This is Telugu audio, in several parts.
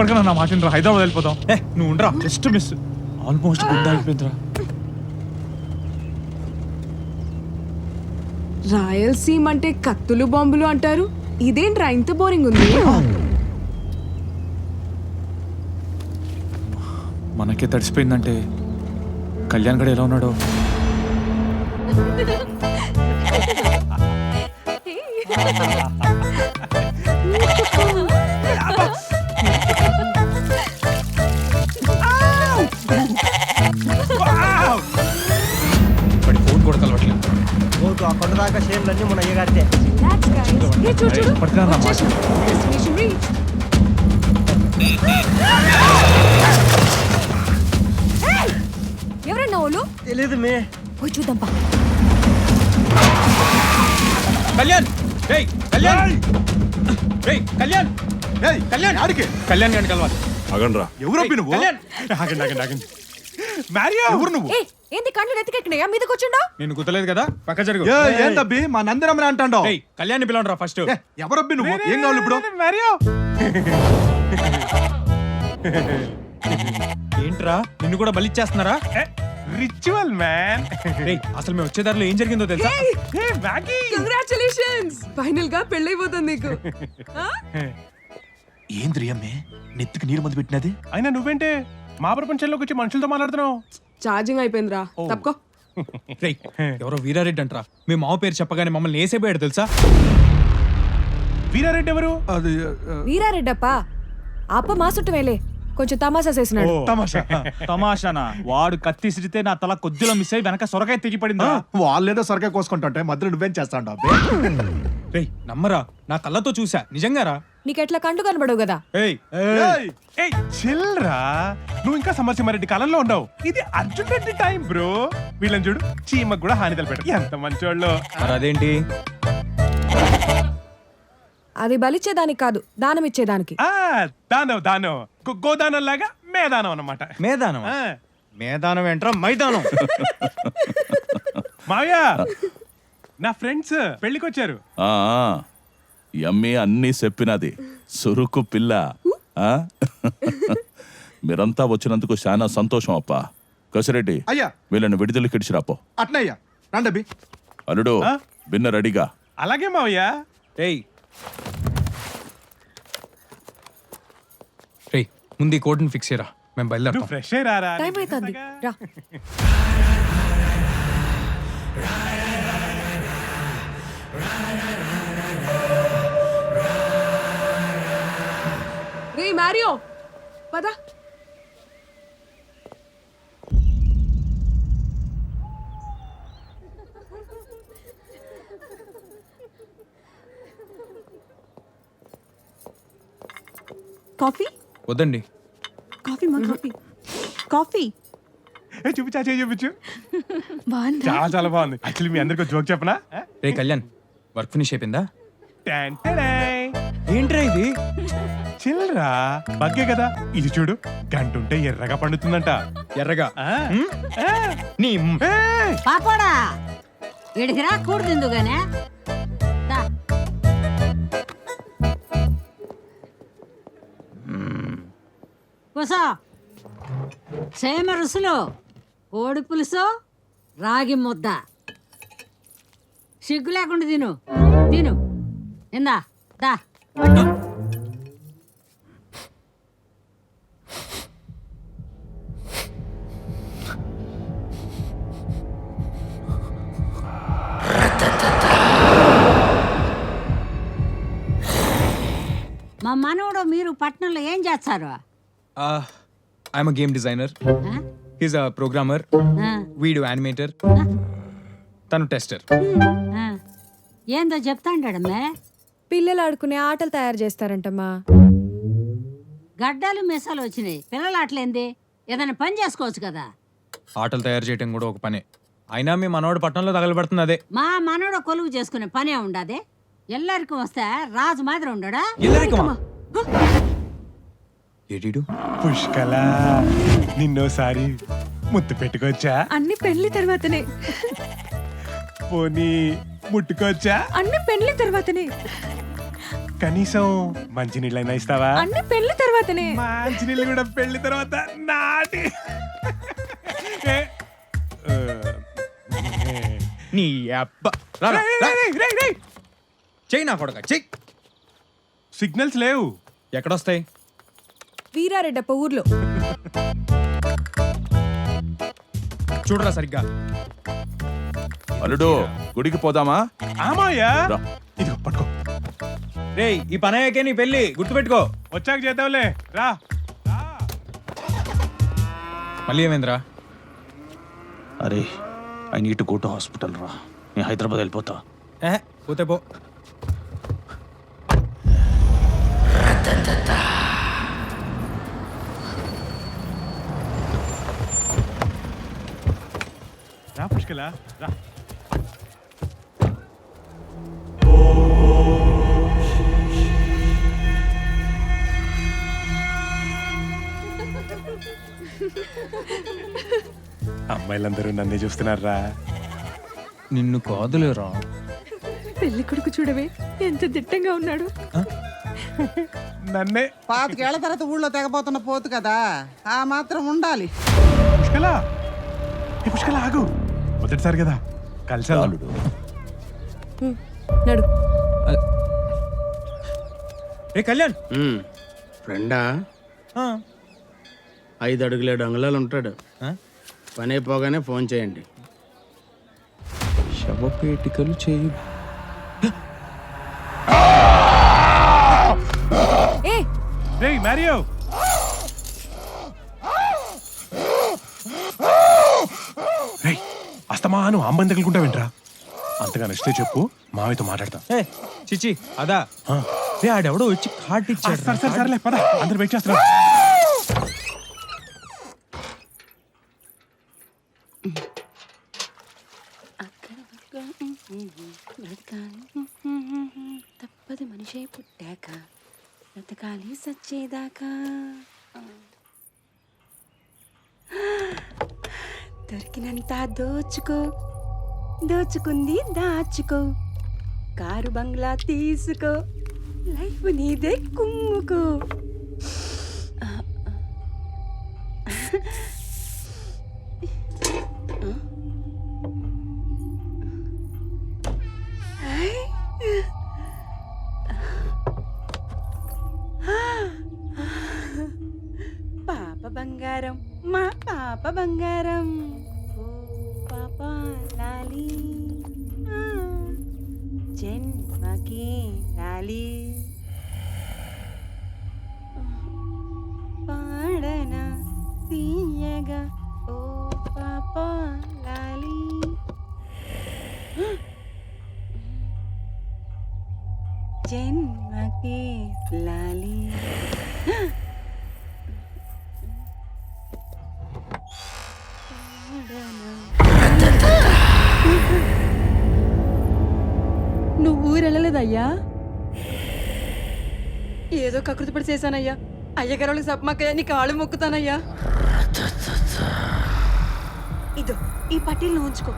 ఇప్పటికైనా నా మాట రా, హైదరాబాద్ వెళ్ళిపోతాం. నువ్వు ఉండరా, జస్ట్ మిస్. ఆల్మోస్ట్ గుడ్ అయిపోయిందిరా. రాయలసీమ అంటే కత్తులు బాంబులు అంటారు, ఇదేంట్రా ఇంత బోరింగ్ ఉంది? మనకే తడిసిపోయిందంటే కళ్యాణ్ గడ ఎలా ఉన్నాడో. ఫోన్ కూడా కలవట్లేదు. ఆ కొండ దాకా షేర్లన్నీ మన అయ్యగారితే. ఇప్పటికైనా నా మాట. ఎవరన్నా వాళ్ళు? తెలీదు మే. పోయి చూద్దాంపా. కళ్యాణ్, రేయ్ కళ్యాణ్, రేయ్ కళ్యాణ్, రేయ్ కళ్యాణ్, ఆడికి కళ్యాణ్ గారిని కలవాలి. అగండ్రా. ఎవరబ్బి నువ్వు? ఆగండి ఆగండి ఆగండి. మ్యారియో, ఎవరు నువ్వు? ఏంది కండ్లు ఎత్తికెక్కినాయా? మీద కూర్చుండా. నేను గుర్తులేదు కదా, పక్క జరుగు. ఏంటబ్బి మా నందిరమ్మని అంటాండో? కళ్యాణ్ పిలవండి రా ఫస్ట్. ఎవరబ్బి నువ్వు? ఏం కావాలి ఇప్పుడు? మ్యారియో. ఏంట్రా, నిన్ను కూడా బలిచ్చేస్తున్నారా? Ritual man. అసలు మేము వచ్చేదారిలో ఏం జరిగిందో తెలుసా? కంగ్రాచులేషన్స్, ఫైనల్ గా పెళ్ళైపోతుంది నీకు. ఏంద్రి అమ్మే నెత్తికి నీరు మందు పెట్టినది? అయినా నువ్వేంటే మా ప్రపంచంలోకి వచ్చి మనుషులతో మాట్లాడుతున్నావు? ఛార్జింగ్ అయిపోయిందిరా, తప్పుకో. రేయ్, ఎవరో వీరారెడ్డి అంటరా. మీ మావ పేరు చెప్పగానే మమ్మల్ని వేసేపోయాడు తెలుసా? వీరారెడ్డి ఎవరు? అది వీరారెడ్డప్ప అప్ప మా చుట్టమేలే, కొంచెం తమాషా చేసినాడు. తమాషానా? వాడు కత్తిసిరితే నా తల కొద్దిలో మిస్ అయ్యి వెనక సొరకాయ తెగిపడిందా? వాళ్ళేదో సొరకాయ కోసుకుంటుంటే మధ్యలో నువ్వేం చేస్తాండో? రేయ్ నమ్మరా, నా కళ్ళతో చూసా, నిజంగా రా. నీకెట్లా కండు కనబడవు కదా. ఏయ్ ఏయ్ చిల్రా, నువ్వు ఇంకా సమరసింహారెడ్డి కాలంలో ఉండవు. ఇది అర్జున్ రెడ్డి టైం బ్రో. వీళ్ళని చూడు, చీమకు కూడా హాని తలపెట్ట. ఎంత మంచోళ్ళు. మరి అదేంటి? అది బలిచ్చేదానికి కాదు, దానం ఇచ్చేదానికి. దానవ్ దానవ్, గోదానం లాగా మేదానం అన్నమాట. మేదానం? ఆ. మేదానం ఏంట్రా, మైదానం. మావయ్య, నా ఫ్రెండ్స్ పెళ్లికి వచ్చారు. ఎమ్మి అన్నీ చెప్పినది, సురుకు పిల్ల. మీరంతా వచ్చినందుకు చాలా సంతోషం అప్ప. కసిరెడ్డి, అయ్యా వీళ్ళని విడుదలకి ఇడిచిరాపో. అట్నయ్యా రండబ్బి. అల్లుడు, బిన్న రెడీగా. అలాగే మావయ్య. రేయ్ ముందు ఈ కోడ్ని ఫిక్స్ చేయరా, మేము నువ్వు బయలుదేరుతాం. ఫ్రెష్ అయ్యారా? టైం అవుతుంది, రా. రే మారియో, పద. కాఫీ? వద్దండి. కాఫీ మా కాఫీ. కాఫీ చూపించా, చూపించు. బాగుందా? చాలా చాలా బాగుంది. యాక్చువల్లీ మీ అందరికి జోక్ చెప్పనా? రే కళ్యాణ్, వర్క్ ఫినిష్ అయిపోయిందా? టన్ టడై. ఏంట్రా ఇది? చిల్రా, బగ్గే కదా. ఇది చూడు, గంట ఉంటే ఎర్రగా పండుతుందంట. ఎర్రగా? నీ ఏయ్! పాపడా ఇడికి రా, కూడుతుందు గానే. కూసో. సేమ రుసులు, కోడి పులుసు, రాగి ముద్ద. సిగ్గు లేకుండా తిను, తిను. ఇందా దా. మా మనవడు మీరు పట్టణంలో ఏం చేస్తారు? I'm a game designer, he's a programmer, video animator, తను టెస్టర్. ఏందో చెప్తాండమే. పిల్లలు ఆడుకునే ఆటలు తయారు చేస్తారంటమ్మా. గడ్డలు మిసాలు వచ్చినాయి, పిల్లలు ఆటలేంది? ఏదైనా పని చేసుకోవచ్చు కదా. ఆటలు తయారు చేయడం కూడా ఒక పనే. అయినా మీ మనవాడు పట్టణంలో తగలబడుతుంది అదే. మా మనవడు కొలువు చేసుకునే పనే ఉండదే. ఎల్లరికి వస్తే రాజు మాదిరి ఉండడా? ఏడీడు పుష్కల, నిన్నోసారి ముద్దు పెట్టుకోవచ్చా? అన్ని పెళ్లి తర్వాతనే. పోనీ ముట్టుకోవచ్చా? అన్ని పెళ్లి తర్వాతనే. కనీసం మంచినీళ్ళైనా ఇస్తావా? అన్ని పెళ్లి తర్వాతనే. మంచినీళ్ళు కూడా పెళ్లి తర్వాత నాటి. ఏ, ఆ, నీ అబ్బ రారా, రా. చెయ్యి నా కొడక చెయ్యి. సిగ్నల్స్ లేవు. ఎక్కడొస్తాయి? వీరారెడ్డప్ప ఊర్లో. చూడరా సరిగ్గా. అల్లుడు గుడికి పోదామా? ఆమాయ్యా, రా. ఇదిగో పట్టుకో. రేయ్ ఈ పని అయ్యాకే నీ పెళ్లి గుర్తుపెట్టుకో. వచ్చాక చేద్దాంలే, రా. మళ్ళీ ఏమైందిరా? అరే I need to go to hospital రా. నేను హైదరాబాద్ వెళ్ళిపోతా. పోతే పో. రా పుష్కల, రా. అమ్మాయిలందరూ నన్నే చూస్తున్నారా? నిన్ను కాదులేరా. పెళ్లి కొడుకు చూడవే ఎంత దిట్టంగా ఉన్నాడు. నన్నే. పాతికేళ్ల తర్వాత ఊళ్ళో తెగపోతున్న పోతు కదా, ఆ మాత్రం ఉండాలి. పుష్కల, ఏ పుష్కల ఆగు. మొదటిసారి కదా కలిసి అల్లుడు నడు. రే కళ్యాణ్. ఫ్రెండా? ఆ, 5 అడుగుల 7 అంగుళాలు ఉంటాడు. ఆ? పని అయిపోగానే ఫోన్ చేయండి. శవపేటికలు చేయి. ఏ రేయ్ మారియో, రేయ్ అస్తమాను అమ్మని తగులుకుంటా వింట్రా. అంతగా నచ్చితే చెప్పు, మావితో మాట్లాడతా. చిచి అదా. రే ఆడెవడో వచ్చి కార్డు ఇచ్చాడు. సరే సరే సరేలే, పద, అందరు వెయిట్ చేస్తున్నారు. తప్పదు మనిషే పుట్టాక బ్రతకాలి సచ్చేదాకా. దొరికినంత దోచుకో, దోచుకుంది దాచుకో, కారు బంగ్లా తీసుకో, లైఫ్ నీదే కుమ్ముకో. పాప బంగారం, మా పాప బంగారం, ఓ పాప లాలి, జన్మకి లాలి, పాడన తీయగా ఓ పాప లాలి. జన్మకి లాలి. నువ్వు ఊరెళ్ళలేదయ్యా? ఏదో కకృతి పడి చేశానయ్యా. అయ్యగారు సప్మక్కయ్య నీ కాళ్ళు మొక్కుతానయ్యా. ఇదో ఈ పట్టీలు నువ్వు ఉంచుకో.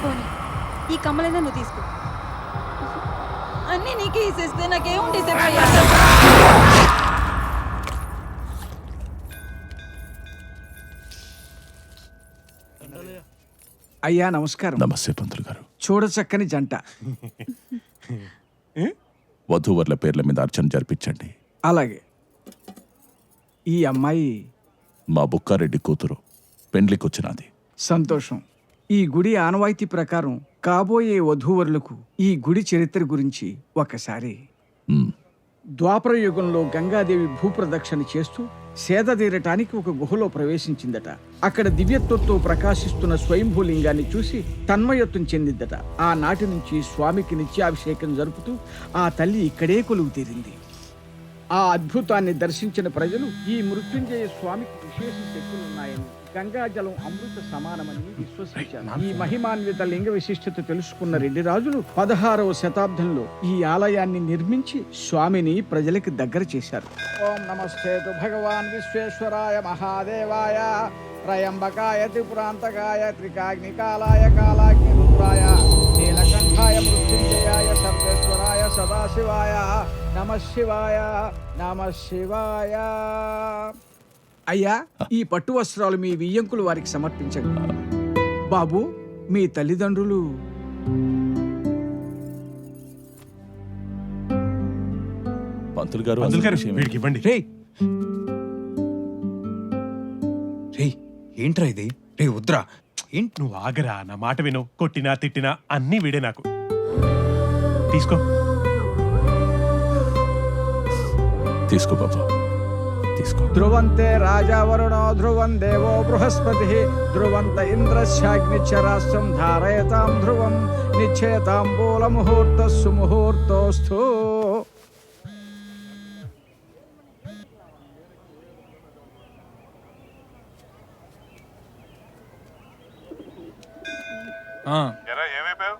పోనీ ఈ కమ్మలైనా నువ్వు తీసుకో. అన్నీ నీకే ఇసేస్తే నాకేముంటే చెప్పయ్యా. అయ్యా నమస్కారం. నమస్తే పంతులు గారు. చూడచక్కని జంట. వధూవర్ల పేర్ల మీద అర్చన జరిపించండి. అలాగే. ఈ అమ్మాయి మా బుక్కారెడ్డి కూతురు, పెండ్లికొచ్చినది. సంతోషం. ఈ గుడి ఆనవాయితీ ప్రకారం కాబోయే వధూవరులకు ఈ గుడి చరిత్ర గురించి ఒకసారి. ద్వాపర యుగంలో గంగాదేవి భూప్రదక్షిణ చేస్తూ సేద తీరటానికి ఒక గుహలో ప్రవేశించిందట. అక్కడ దివ్యత్వంతో ప్రకాశిస్తున్న స్వయంభూలింగాన్ని చూసి తన్మయత్వం చెందిందట. ఆనాటి నుంచి స్వామికి నిత్యాభిషేకం జరుపుతూ ఆ తల్లి ఇక్కడే కొలువు తీరింది. ఆ అద్భుతాన్ని దర్శించిన ప్రజలు ఈ మృత్యుంజయ స్వామికి విశేష శక్తులున్నాయని, గంగాజలం అమృత సమానమని విశ్వసించారు. ఈ మహిమాన్విత లింగ విశిష్టత తెలుసుకున్న రెడ్డి రాజులు 16వ శతాబ్దంలో ఈ ఆలయాన్ని నిర్మించి స్వామిని ప్రజలకు దగ్గర చేశారు. ఓం నమస్తేతు భగవాన్ విశ్వేశ్వరాయ మహాదేవాయ త్రయంబకాయ త్రిపురాంతకాయ త్రికాగ్నికాలాయ కాలాగ్ని రుద్రాయ నీలకంఠాయ అమృతాయ మృత్యుంజయాయ సర్వేశ్వరాయ సదాశివాయ నమ శివాయ నమ శివాయ. అయ్యా, ఈ పట్టు వస్త్రాలు మీ వియ్యంకులు వారికి సమర్పించండి. బాబు, మీ తల్లిదండ్రులు పంతులు గారు పంతులు గారు అసలు విషయం వీడికి ఇవ్వండి. రేయ్ రేయ్ ఏంట్రా ఇది? రే వద్దురా. ఏంటి? నువ్వు ఆగరా, నా మాట విను. కొట్టినా తిట్టినా అన్నీ వీడే నాకు. తీసుకో. తీసుకో బాబా, తీసుకో. ధ్రువంతే రాజా వరుణో ధ్రువం దేవో బృహస్పతి ధ్రువంత ఇంద్రశ్చాగ్నిచ్చరాస్త్రం ధారయతాం ధ్రువం నిశ్చేతాంబూల ముహూర్త సుముహూర్తోస్థు. ఏమైపోయావు?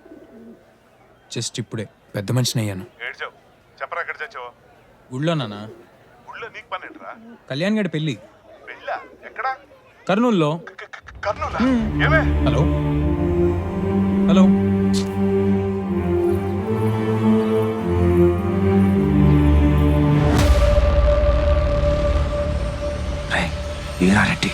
జస్ట్ ఇప్పుడే పెద్ద మనిషిని అయ్యాను. ఏడ్చావు. చెప్పరా ఎక్కడ చచ్చావు? ఊళ్ళోనా? ఊళ్ళో నీకు పని ఏంట్రా? కళ్యాణ్ గడి పెళ్ళి పెళ్ళా? ఎక్కడా? కర్నూలులో. కర్నూలా? ఏమే? Hello hello Veerareddy